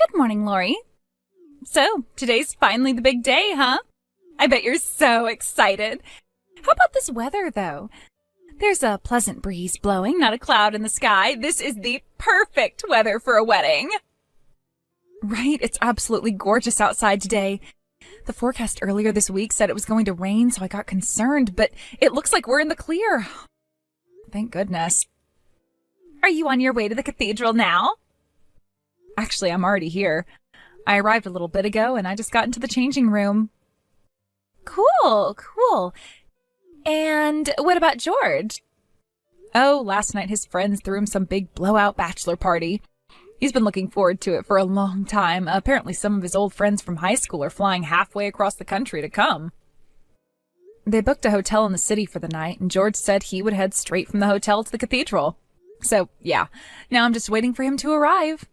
Good morning, Lori. So, today's finally the big day, huh? I bet you're so excited. How about this weather, though? There's a pleasant breeze blowing, not a cloud in the sky. This is the perfect weather for a wedding. Right? It's absolutely gorgeous outside today. The forecast earlier this week said it was going to rain, so I got concerned, but it looks like we're in the clear. Thank goodness. Are you on your way to the cathedral now? Actually, I'm already here. I arrived a little bit ago, and I just got into the changing room. Cool. And what about George? Oh, last night his friends threw him some big blowout bachelor party. He's been looking forward to it for a long time. Apparently some of his old friends from high school are flying halfway across the country to come. They booked a hotel in the city for the night, and George said he would head straight from the hotel to the cathedral. So, yeah, now I'm just waiting for him to arrive.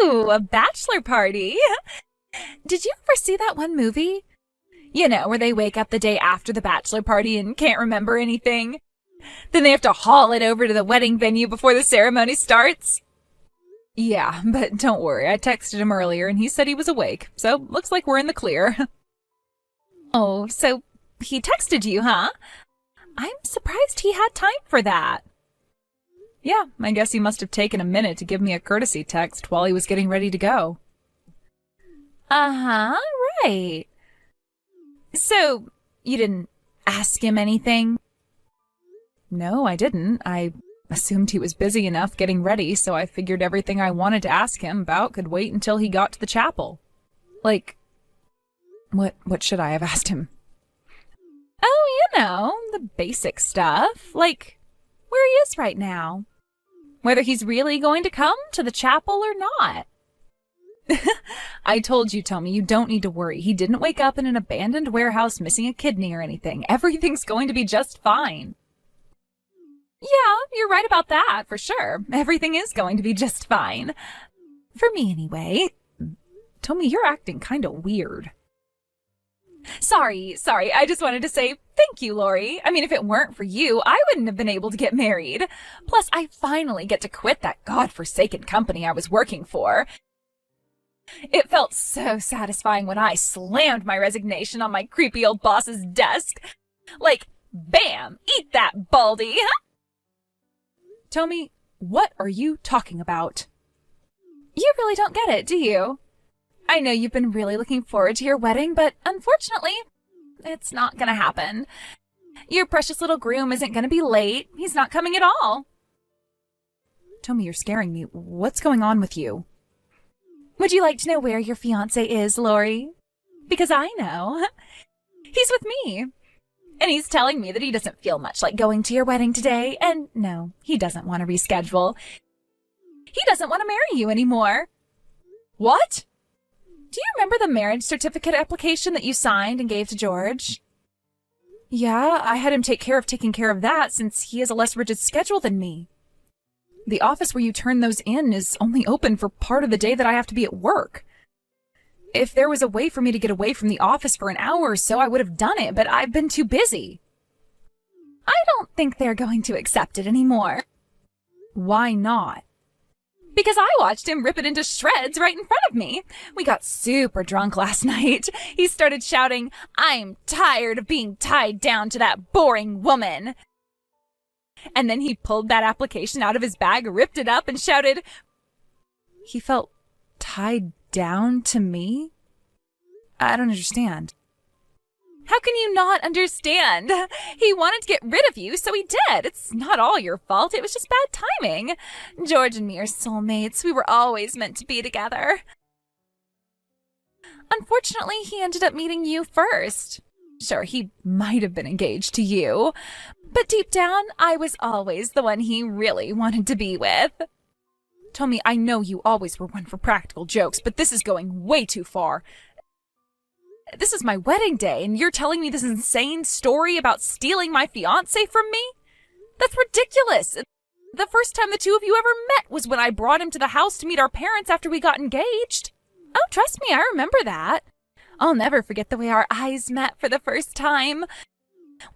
Ooh, a bachelor party. Did you ever see that one movie? You know, where they wake up the day after the bachelor party and can't remember anything. Then they have to haul it over to the wedding venue before the ceremony starts. Yeah, but don't worry, I texted him earlier and he said he was awake, so looks like we're in the clear. Oh, so he texted you, huh? I'm surprised he had time for that. Yeah, I guess he must have taken a minute to give me a courtesy text while he was getting ready to go. Uh-huh, right. So, you didn't ask him anything? No, I didn't. I assumed he was busy enough getting ready, so I figured everything I wanted to ask him about could wait until he got to the chapel. Like, what should I have asked him? Oh, you know, the basic stuff, like where he is right now. Whether he's really going to come to the chapel or not. I told you, Tommy, you don't need to worry. He didn't wake up in an abandoned warehouse missing a kidney or anything. Everything's going to be just fine. Yeah, you're right about that, for sure. Everything is going to be just fine. For me, anyway. Tommy, you're acting kind of weird. Sorry. I just wanted to say thank you, Lori. I mean, if it weren't for you, I wouldn't have been able to get married. Plus, I finally get to quit that godforsaken company I was working for. It felt so satisfying when I slammed my resignation on my creepy old boss's desk. Like, bam! Eat that, Baldy! Tommy, what are you talking about? You really don't get it, do you? I know you've been really looking forward to your wedding, but unfortunately, it's not gonna happen. Your precious little groom isn't gonna be late. He's not coming at all. Tommy, you're scaring me. What's going on with you? Would you like to know where your fiancé is, Lori? Because I know. He's with me. And he's telling me that he doesn't feel much like going to your wedding today. And no, he doesn't want to reschedule. He doesn't want to marry you anymore. What? Do you remember the marriage certificate application that you signed and gave to George? Yeah, I had him taking care of that since he has a less rigid schedule than me. The office where you turn those in is only open for part of the day that I have to be at work. If there was a way for me to get away from the office for an hour or so, I would have done it, but I've been too busy. I don't think they're going to accept it anymore. Why not? Because I watched him rip it into shreds right in front of me. We got super drunk last night. He started shouting, "I'm tired of being tied down to that boring woman." And then he pulled that application out of his bag, ripped it up, and shouted, he felt tied down to me? I don't understand. How can you not understand? He wanted to get rid of you, so he did. It's not all your fault. It was just bad timing. George and me are soulmates. We were always meant to be together. Unfortunately, he ended up meeting you first. Sure, he might have been engaged to you, but deep down, I was always the one he really wanted to be with. Tommy, I know you always were one for practical jokes, but this is going way too far. This is my wedding day, and you're telling me this insane story about stealing my fiancé from me? That's ridiculous. The first time the two of you ever met was when I brought him to the house to meet our parents after we got engaged. Oh, trust me, I remember that. I'll never forget the way our eyes met for the first time.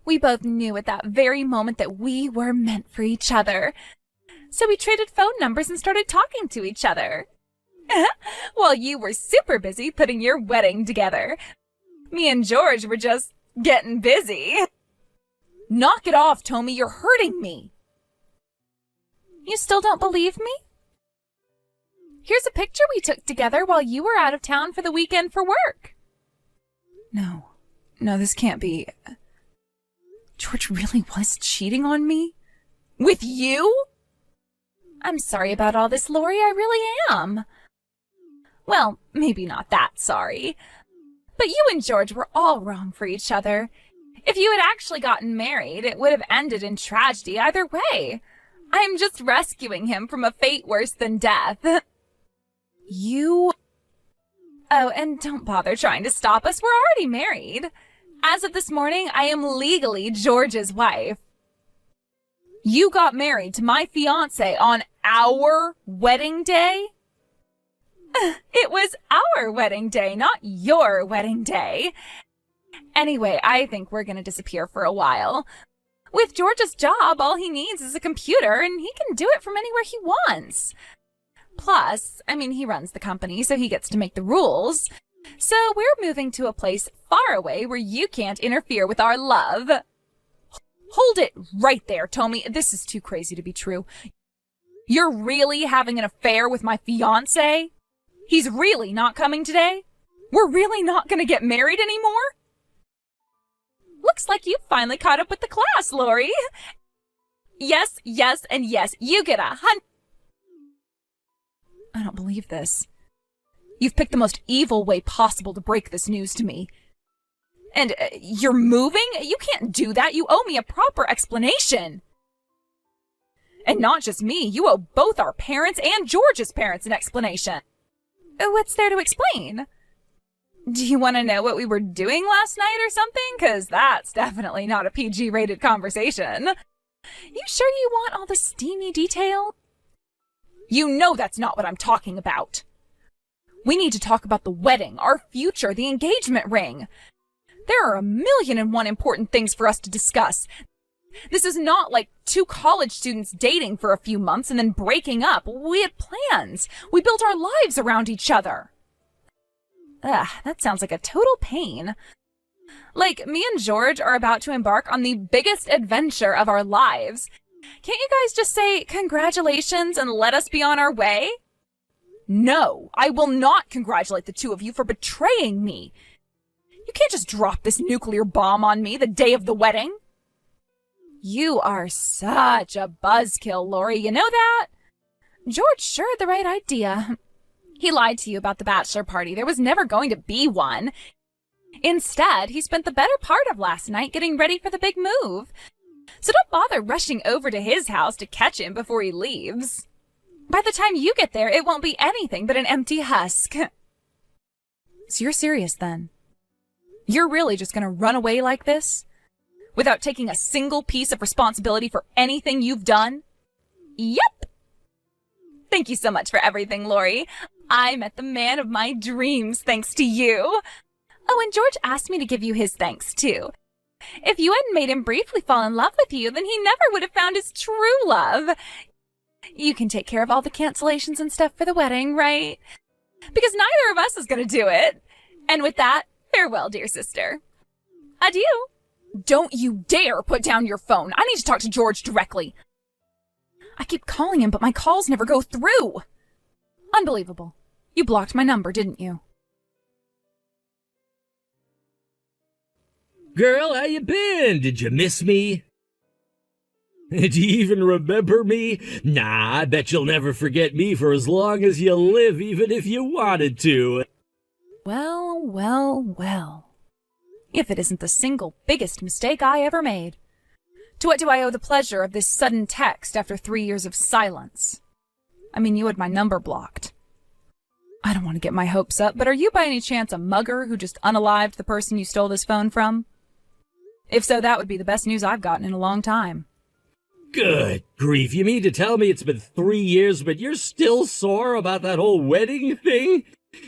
We both knew at that very moment that we were meant for each other. So we traded phone numbers and started talking to each other. While you were super busy putting your wedding together. Me and George were just getting busy. Knock it off, Tommy, you're hurting me. You still don't believe me? Here's a picture we took together while you were out of town for the weekend for work. No, this can't be. George really was cheating on me? With you? I'm sorry about all this, Lori, I really am. Well, maybe not that sorry. But you and George were all wrong for each other. If you had actually gotten married, it would have ended in tragedy either way. I'm just rescuing him from a fate worse than death. You... Oh, and don't bother trying to stop us. We're already married. As of this morning, I am legally George's wife. You got married to my fiancé on our wedding day? It was our wedding day, not your wedding day. Anyway, I think we're gonna disappear for a while. With George's job, all he needs is a computer, and he can do it from anywhere he wants. Plus, he runs the company, so he gets to make the rules. So we're moving to a place far away where you can't interfere with our love. Hold it right there, Tommy. This is too crazy to be true. You're really having an affair with my fiancé? He's really not coming today? We're really not gonna get married anymore? Looks like you've finally caught up with the class, Lori. Yes, and yes. You get a I don't believe this. You've picked the most evil way possible to break this news to me. And you're moving? You can't do that. You owe me a proper explanation. And not just me. You owe both our parents and George's parents an explanation. What's there to explain? Do you want to know what we were doing last night or something? 'Cause that's definitely not a PG-rated conversation. You sure you want all the steamy detail? You know that's not what I'm talking about. We need to talk about the wedding, our future, the engagement ring. There are 1,000,001 important things for us to discuss. This is not like two college students dating for a few months and then breaking up. We had plans. We built our lives around each other. That sounds like a total pain. Like, me and George are about to embark on the biggest adventure of our lives. Can't you guys just say congratulations and let us be on our way? No, I will not congratulate the two of you for betraying me. You can't just drop this nuclear bomb on me the day of the wedding. You are such a buzzkill, Lori, you know that? George sure had the right idea. He lied to you about the bachelor party. There was never going to be one. Instead, he spent the better part of last night getting ready for the big move. So don't bother rushing over to his house to catch him before he leaves. By the time you get there, it won't be anything but an empty husk. So you're serious then? You're really just gonna run away like this? Without taking a single piece of responsibility for anything you've done? Yep! Thank you so much for everything, Lori. I met the man of my dreams thanks to you. Oh, and George asked me to give you his thanks, too. If you hadn't made him briefly fall in love with you, then he never would have found his true love. You can take care of all the cancellations and stuff for the wedding, right? Because neither of us is going to do it. And with that, farewell, dear sister. Adieu. Don't you dare put down your phone. I need to talk to George directly. I keep calling him, but my calls never go through. Unbelievable. You blocked my number, didn't you? Girl, how you been? Did you miss me? Do you even remember me? Nah, I bet you'll never forget me for as long as you live, even if you wanted to. Well, well, well. If it isn't the single biggest mistake I ever made. To what do I owe the pleasure of this sudden text after 3 years of silence? I mean, you had my number blocked. I don't want to get my hopes up, but are you by any chance a mugger who just unalived the person you stole this phone from? If so, that would be the best news I've gotten in a long time. Good grief, you mean to tell me it's been 3 years, but you're still sore about that whole wedding thing?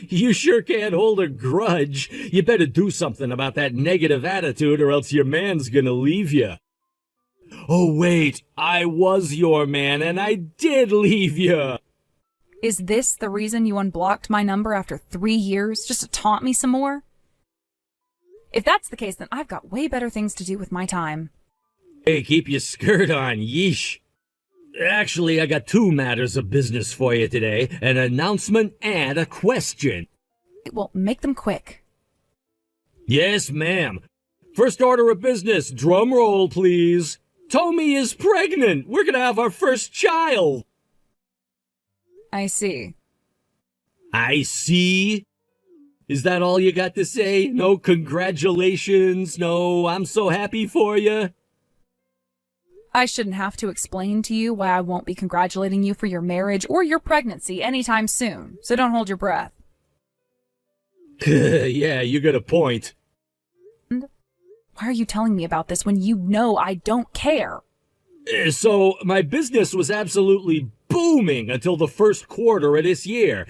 You sure can't hold a grudge. You better do something about that negative attitude or else your man's gonna leave you. Oh wait, I was your man and I did leave you. Is this the reason you unblocked my number after 3 years, just to taunt me some more? If that's the case, then I've got way better things to do with my time. Hey, keep your skirt on, yeesh. Actually, I got 2 matters of business for you today, an announcement and a question. Well, make them quick. Yes, ma'am. First order of business, drum roll, please. Tommy is pregnant. We're gonna have our first child. I see. I see? Is that all you got to say? No congratulations, no I'm so happy for you? I shouldn't have to explain to you why I won't be congratulating you for your marriage or your pregnancy anytime soon, so don't hold your breath. Yeah, you got a point. Why are you telling me about this when you know I don't care? So, my business was absolutely booming until the first quarter of this year.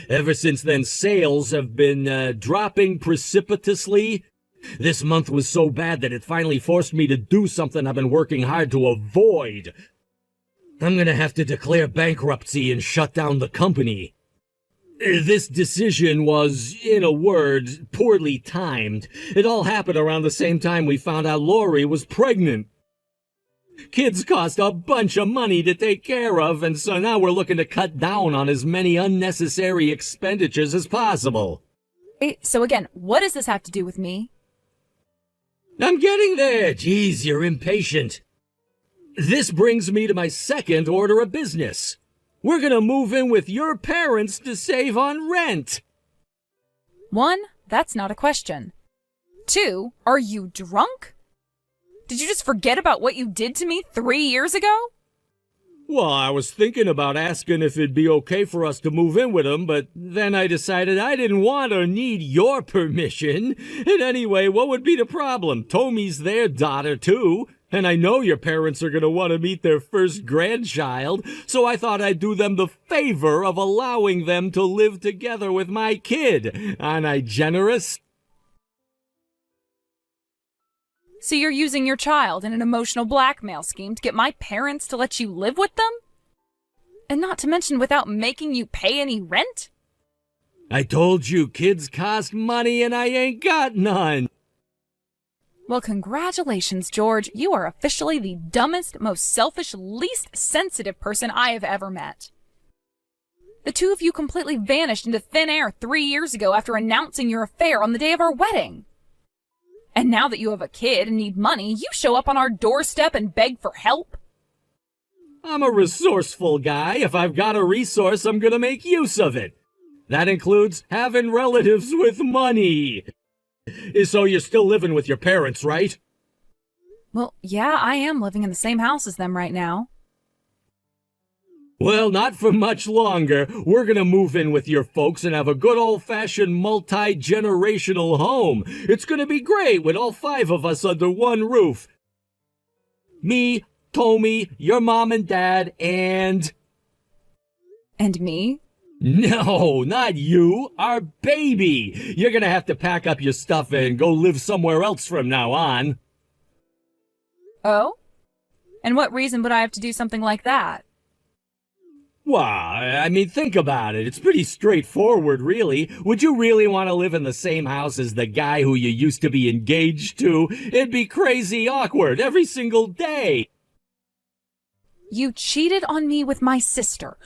Ever since then, sales have been dropping precipitously. This month was so bad that it finally forced me to do something I've been working hard to avoid. I'm gonna have to declare bankruptcy and shut down the company. This decision was, in a word, poorly timed. It all happened around the same time we found out Lori was pregnant. Kids cost a bunch of money to take care of, and so now we're looking to cut down on as many unnecessary expenditures as possible. So again, what does this have to do with me? I'm getting there. Geez, you're impatient. This brings me to my second order of business. We're gonna move in with your parents to save on rent. 1, that's not a question. 2, are you drunk? Did you just forget about what you did to me 3 years ago? Well, I was thinking about asking if it'd be okay for us to move in with them, but then I decided I didn't want or need your permission. And anyway, what would be the problem? Tommy's their daughter, too. And I know your parents are going to want to meet their first grandchild, so I thought I'd do them the favor of allowing them to live together with my kid. Aren't I generous? So you're using your child in an emotional blackmail scheme to get my parents to let you live with them? And not to mention without making you pay any rent? I told you kids cost money and I ain't got none. Well, congratulations, George. You are officially the dumbest, most selfish, least sensitive person I have ever met. The two of you completely vanished into thin air 3 years ago after announcing your affair on the day of our wedding. And now that you have a kid and need money, you show up on our doorstep and beg for help? I'm a resourceful guy. If I've got a resource, I'm gonna make use of it. That includes having relatives with money. So you're still living with your parents, right? Well, yeah, I am living in the same house as them right now. Well, not for much longer. We're gonna move in with your folks and have a good old-fashioned multi-generational home. It's gonna be great with all 5 of us under one roof. Me, Tommy, your mom and dad, and... And me? No, not you. Our baby. You're gonna have to pack up your stuff and go live somewhere else from now on. Oh? And what reason would I have to do something like that? Well, I mean, think about it. It's pretty straightforward, really. Would you really want to live in the same house as the guy who you used to be engaged to? It'd be crazy awkward every single day. You cheated on me with my sister,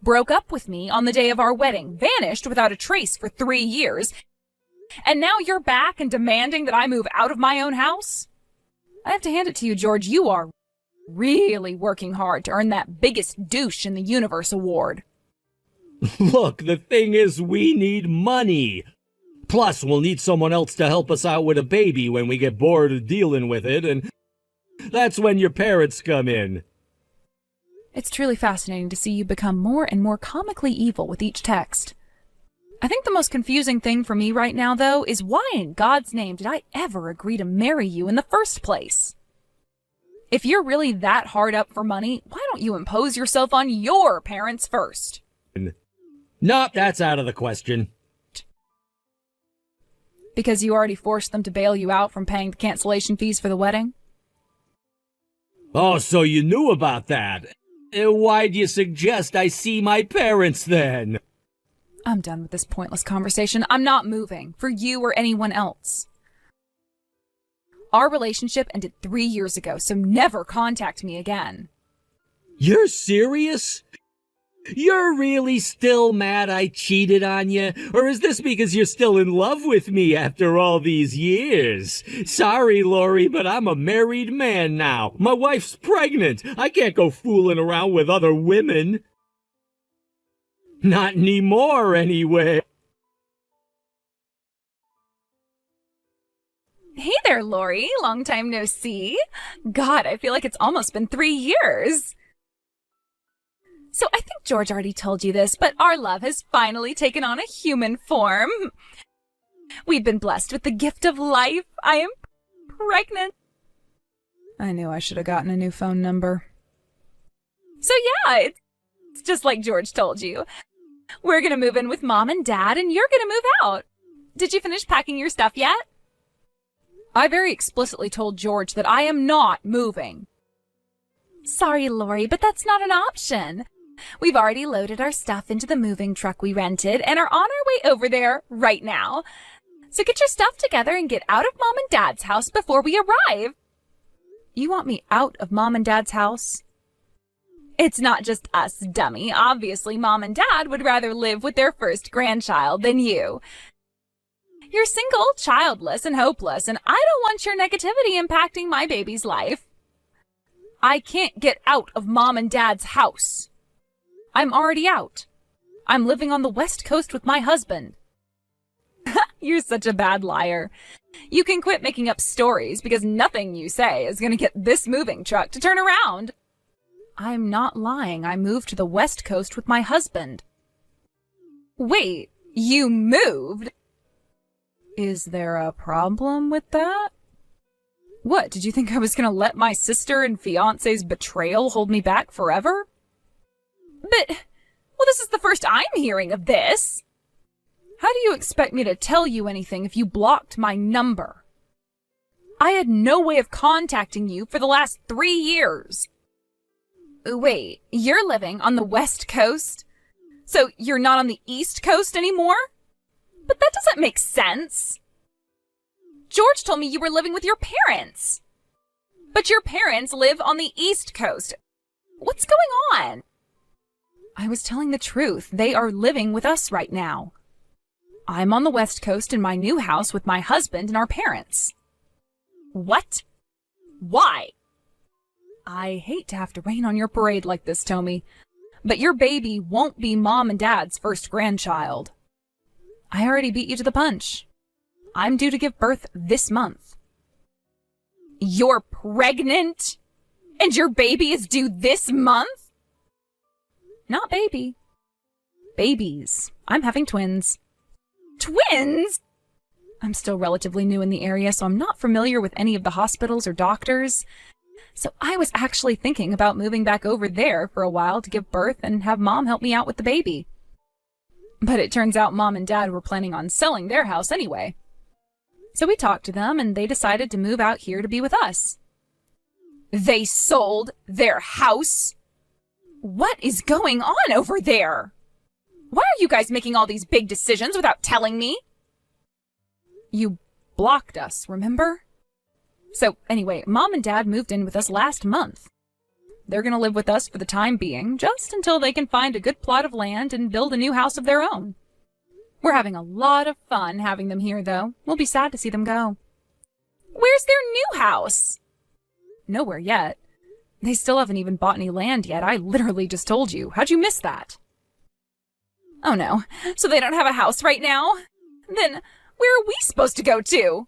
broke up with me on the day of our wedding, vanished without a trace for 3 years, and now you're back and demanding that I move out of my own house? I have to hand it to you, George. You are really working hard to earn that biggest douche in the universe award. Look, the thing is, we need money. Plus, we'll need someone else to help us out with a baby when we get bored of dealing with it, and that's when your parents come in. It's truly fascinating to see you become more and more comically evil with each text. I think the most confusing thing for me right now, though, is why in God's name did I ever agree to marry you in the first place? If you're really that hard up for money, why don't you impose yourself on your parents first? Nope, that's out of the question. Because you already forced them to bail you out from paying the cancellation fees for the wedding? Oh, so you knew about that. Why'd you suggest I see my parents then? I'm done with this pointless conversation. I'm not moving for you or anyone else. Our relationship ended 3 years ago, so never contact me again. You're serious? You're really still mad I cheated on you? Or is this because you're still in love with me after all these years? Sorry, Lori, but I'm a married man now. My wife's pregnant. I can't go fooling around with other women. Not anymore, anyway. Hey there, Lori. Long time no see. God, I feel like it's almost been 3 years. So I think George already told you this, but our love has finally taken on a human form. We've been blessed with the gift of life. I am pregnant. I knew I should have gotten a new phone number. So yeah, it's just like George told you. We're gonna move in with Mom and Dad, and you're gonna move out. Did you finish packing your stuff yet? I very explicitly told George that I am not moving. Sorry, Lori, but that's not an option. We've already loaded our stuff into the moving truck we rented and are on our way over there right now. So get your stuff together and get out of Mom and Dad's house before we arrive. You want me out of Mom and Dad's house? It's not just us, dummy. Obviously, Mom and Dad would rather live with their first grandchild than you. You're single, childless, and hopeless, and I don't want your negativity impacting my baby's life. I can't get out of Mom and Dad's house. I'm already out. I'm living on the West Coast with my husband. You're such a bad liar. You can quit making up stories because nothing you say is going to get this moving truck to turn around. I'm not lying. I moved to the West Coast with my husband. Wait, you moved? Is there a problem with that? What, did you think I was going to let my sister and fiancé's betrayal hold me back forever? But, well, this is the first I'm hearing of this. How do you expect me to tell you anything if you blocked my number? I had no way of contacting you for the last 3 years. Wait, you're living on the West Coast? So you're not on the East Coast anymore? But that doesn't make sense. George told me you were living with your parents. But your parents live on the East Coast. What's going on? I was telling the truth. They are living with us right now. I'm on the West Coast in my new house with my husband and our parents. What? Why? I hate to have to rain on your parade like this, Tommy, but your baby won't be Mom and Dad's first grandchild. I already beat you to the punch. I'm due to give birth this month. You're pregnant? And your baby is due this month? Not baby. Babies. I'm having twins. Twins? I'm still relatively new in the area, so I'm not familiar with any of the hospitals or doctors. So I was actually thinking about moving back over there for a while to give birth and have Mom help me out with the baby. But it turns out Mom and Dad were planning on selling their house anyway. So we talked to them, and they decided to move out here to be with us. They sold their house? What is going on over there? Why are you guys making all these big decisions without telling me? You blocked us, remember? So anyway, Mom and Dad moved in with us last month. They're going to live with us for the time being, just until they can find a good plot of land and build a new house of their own. We're having a lot of fun having them here, though. We'll be sad to see them go. Where's their new house? Nowhere yet. They still haven't even bought any land yet. I literally just told you. How'd you miss that? Oh no, so they don't have a house right now? Then where are we supposed to go to?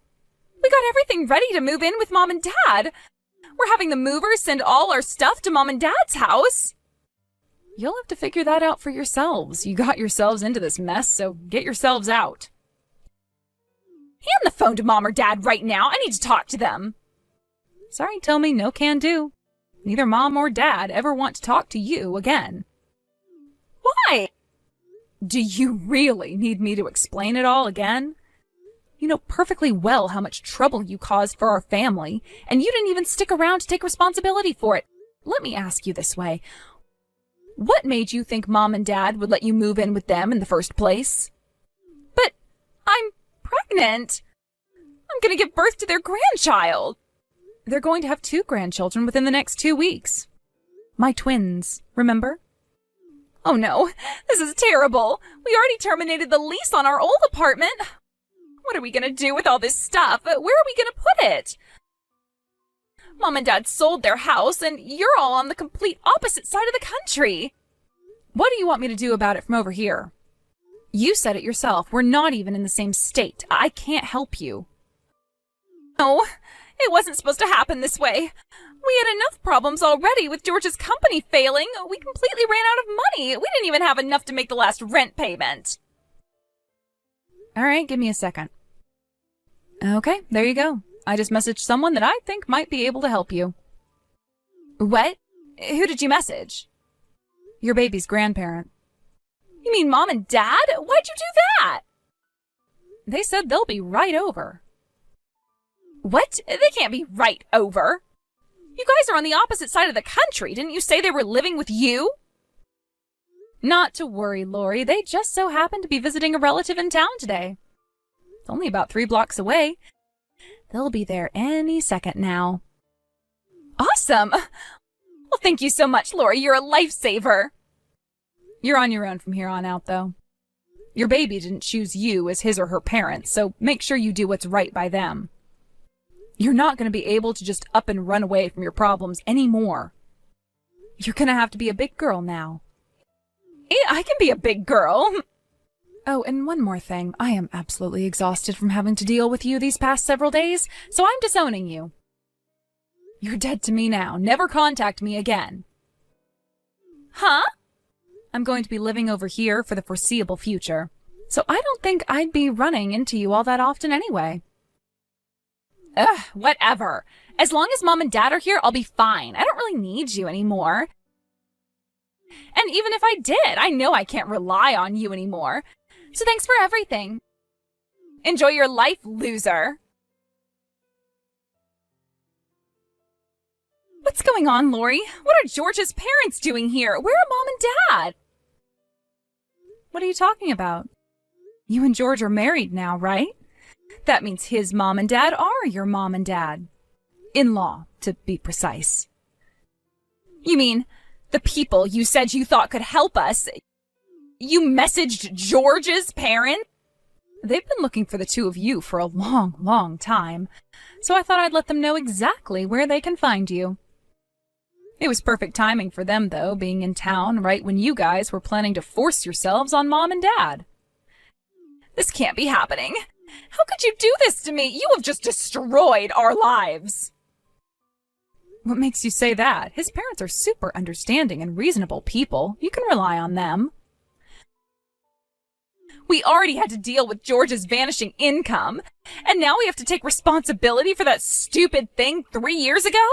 We got everything ready to move in with Mom and Dad. We're having the movers send all our stuff to Mom and Dad's house. You'll have to figure that out for yourselves. You got yourselves into this mess, so get yourselves out. Hand the phone to Mom or Dad right now. I need to talk to them. Sorry, Tommy, no can do. Neither Mom or Dad ever want to talk to you again. Why? Do you really need me to explain it all again? You know perfectly well how much trouble you caused for our family, and you didn't even stick around to take responsibility for it. Let me ask you this way. What made you think Mom and Dad would let you move in with them in the first place? But I'm pregnant. I'm going to give birth to their grandchild. They're going to have 2 grandchildren within the next 2 weeks. My twins, remember? Oh no, this is terrible. We already terminated the lease on our old apartment. What are we going to do with all this stuff? Where are we going to put it? Mom and Dad sold their house, and you're all on the complete opposite side of the country. What do you want me to do about it from over here? You said it yourself. We're not even in the same state. I can't help you. No, it wasn't supposed to happen this way. We had enough problems already with George's company failing. We completely ran out of money. We didn't even have enough to make the last rent payment. All right, give me a second. Okay, there you go. I just messaged someone that I think might be able to help you. What? Who did you message? Your baby's grandparent. You mean Mom and Dad? Why'd you do that? They said they'll be right over. What? They can't be right over. You guys are on the opposite side of the country. Didn't you say they were living with you? Not to worry, Lori. They just so happened to be visiting a relative in town today. It's only about 3 blocks away. They'll be there any second now. Awesome! Well, thank you so much, Lori. You're a lifesaver. You're on your own from here on out, though. Your baby didn't choose you as his or her parents, so make sure you do what's right by them. You're not going to be able to just up and run away from your problems anymore. You're going to have to be a big girl now. Yeah, I can be a big girl. Oh, and one more thing. I am absolutely exhausted from having to deal with you these past several days, so I'm disowning you. You're dead to me now. Never contact me again. Huh? I'm going to be living over here for the foreseeable future, so I don't think I'd be running into you all that often anyway. Ugh, whatever. As long as Mom and Dad are here, I'll be fine. I don't really need you anymore. And even if I did, I know I can't rely on you anymore. So thanks for everything. Enjoy your life, loser. What's going on, Lori? What are George's parents doing here? Where are Mom and Dad? What are you talking about? You and George are married now, right? That means his mom and dad are your mom and dad. In-law, to be precise. You mean the people you said you thought could help us? You messaged George's parents? They've been looking for the two of you for a long, long time, so I thought I'd let them know exactly where they can find you. It was perfect timing for them, though, being in town right when you guys were planning to force yourselves on Mom and Dad. This can't be happening. How could you do this to me? You have just destroyed our lives. What makes you say that? His parents are super understanding and reasonable people. You can rely on them. We already had to deal with George's vanishing income, and now we have to take responsibility for that stupid thing 3 years ago?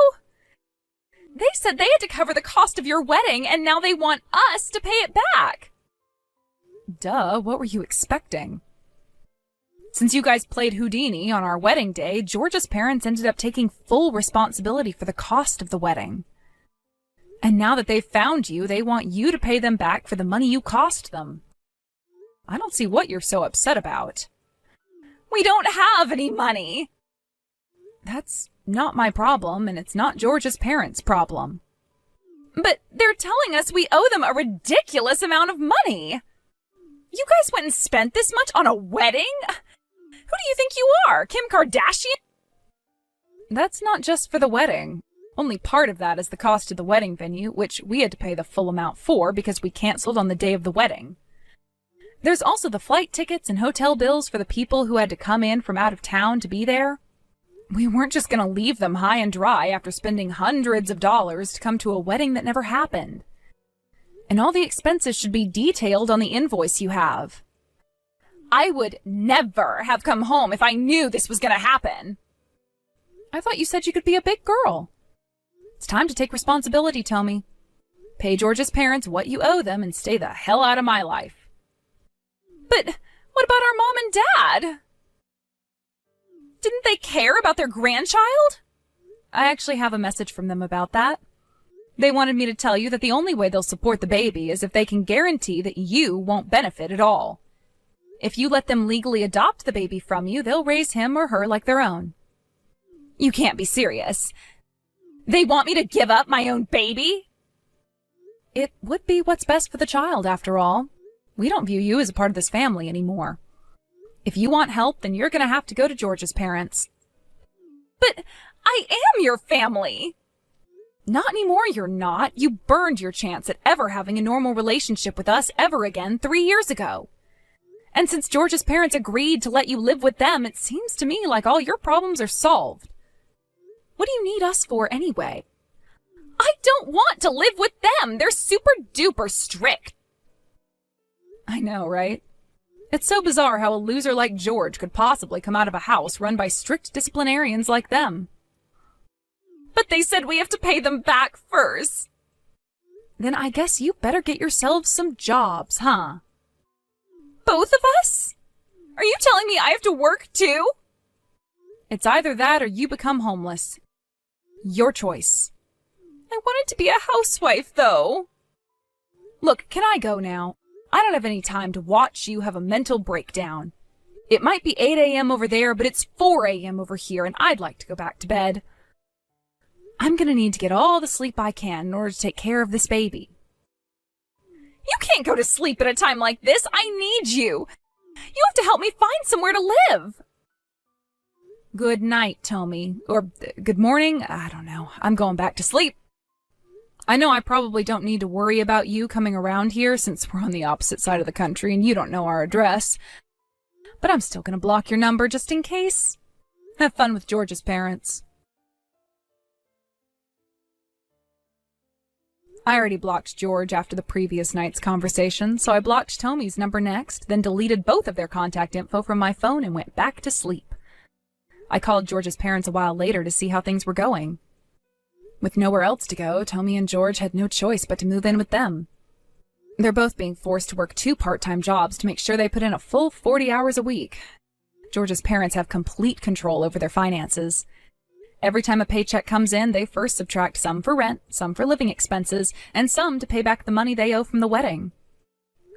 They said they had to cover the cost of your wedding, and now they want us to pay it back. Duh, what were you expecting? Since you guys played Houdini on our wedding day, George's parents ended up taking full responsibility for the cost of the wedding. And now that they've found you, they want you to pay them back for the money you cost them. I don't see what you're so upset about. We don't have any money. That's not my problem, and it's not George's parents' problem. But they're telling us we owe them a ridiculous amount of money. You guys went and spent this much on a wedding? Who do you think you are, Kim Kardashian? That's not just for the wedding. Only part of that is the cost of the wedding venue, which we had to pay the full amount for because we canceled on the day of the wedding. There's also the flight tickets and hotel bills for the people who had to come in from out of town to be there. We weren't just going to leave them high and dry after spending hundreds of dollars to come to a wedding that never happened. And all the expenses should be detailed on the invoice you have. I would never have come home if I knew this was going to happen. I thought you said you could be a big girl. It's time to take responsibility, Tommy. Pay George's parents what you owe them and stay the hell out of my life. But what about our mom and dad? Didn't they care about their grandchild? I actually have a message from them about that. They wanted me to tell you that the only way they'll support the baby is if they can guarantee that you won't benefit at all. If you let them legally adopt the baby from you, they'll raise him or her like their own. You can't be serious. They want me to give up my own baby? It would be what's best for the child, after all. We don't view you as a part of this family anymore. If you want help, then you're going to have to go to George's parents. But I am your family! Not anymore, you're not. You burned your chance at ever having a normal relationship with us ever again 3 years ago. And since George's parents agreed to let you live with them, it seems to me like all your problems are solved. What do you need us for anyway? I don't want to live with them! They're super duper strict! I know, right? It's so bizarre how a loser like George could possibly come out of a house run by strict disciplinarians like them. But they said we have to pay them back first. Then I guess you better get yourselves some jobs, huh? Both of us? Are you telling me I have to work too? It's either that or you become homeless. Your choice. I wanted to be a housewife, though. Look, can I go now? I don't have any time to watch you have a mental breakdown. It might be 8 a.m. over there, but it's 4 a.m. over here, and I'd like to go back to bed. I'm gonna need to get all the sleep I can in order to take care of this baby. You can't go to sleep at a time like this. I need you. You have to help me find somewhere to live. Good night, Tommy. Or good morning. I don't know. I'm going back to sleep. I know I probably don't need to worry about you coming around here since we're on the opposite side of the country and you don't know our address. But I'm still gonna block your number just in case. Have fun with George's parents. I already blocked George after the previous night's conversation, so I blocked Tommy's number next, then deleted both of their contact info from my phone and went back to sleep. I called George's parents a while later to see how things were going. With nowhere else to go, Tommy and George had no choice but to move in with them. They're both being forced to work 2 part-time jobs to make sure they put in a full 40 hours a week. George's parents have complete control over their finances. Every time a paycheck comes in, they first subtract some for rent, some for living expenses, and some to pay back the money they owe from the wedding.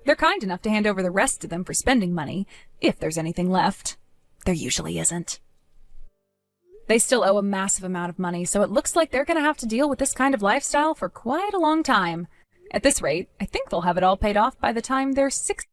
They're kind enough to hand over the rest to them for spending money, if there's anything left. There usually isn't. They still owe a massive amount of money, so it looks like they're going to have to deal with this kind of lifestyle for quite a long time. At this rate, I think they'll have it all paid off by the time they're 60.